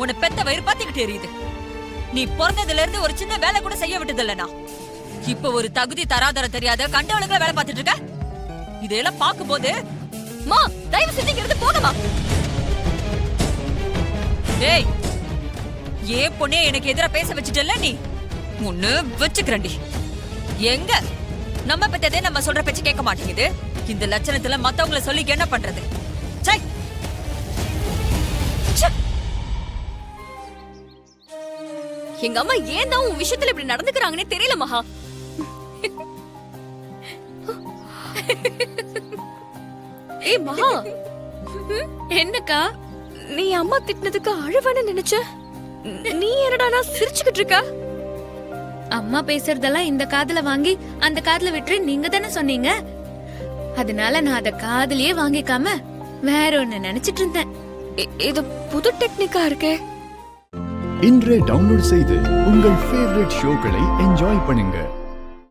உன்னை பெத்த வயிறு பாத்திக்கிட்டு எரியுது. நீ பிறந்ததுல இருந்து ஒரு சின்ன வேலை கூட செய்ய விட்டது இல்லனா. இப்ப ஒரு தகுதி தராதரம் தெரியாத கண்டவளுக்குள்ள வேலை பார்த்துட்டு இருக்க. இதெல்லாம் பாக்கும்போது மா தயவு செஞ்சு இங்க இருந்து போகமா. டேய், ஏன் பொண்ணே எனக்கு எதிரா பேச வச்சுட்டல நீ? முன்னு வச்சுக்கிறண்டி. எங்க நம்ம பெத்ததே நம்ம சொல்ற பேச்சு கேட்க மாட்டேங்குது. இந்த லட்சணத்துல மத்தவங்கள சொல்லி என்ன பண்றது? சை, எங்க அம்மா ஏன் தான் உன் விஷயத்துல இப்படி நடந்துக்கிறாங்கன்னே தெரியல மகா. ஏய் மகா, என்னக்கா? நீ அம்மா திட்டினதுக்கு அழுவானு நினைச்ச. நீ என்னடா நான் சிரிச்சுக்கிட்டு இருக்க? அம்மா பேசுறதெல்லாம் இந்த காதுல வாங்கி அந்த காதுல விட்டு நீங்க தானே சொன்னீங்க. அதனால நான் அத காதுலயே வாங்கிக்காம வேற ஒண்ணு நினைச்சிட்டு இருந்தேன். இது புது டெக்னிக்கா இருக்கே. இன்றே டவுன்லோட் செய்து உங்கள் ஃபேவரட் ஷோக்களை என்ஜாய் பண்ணுங்க.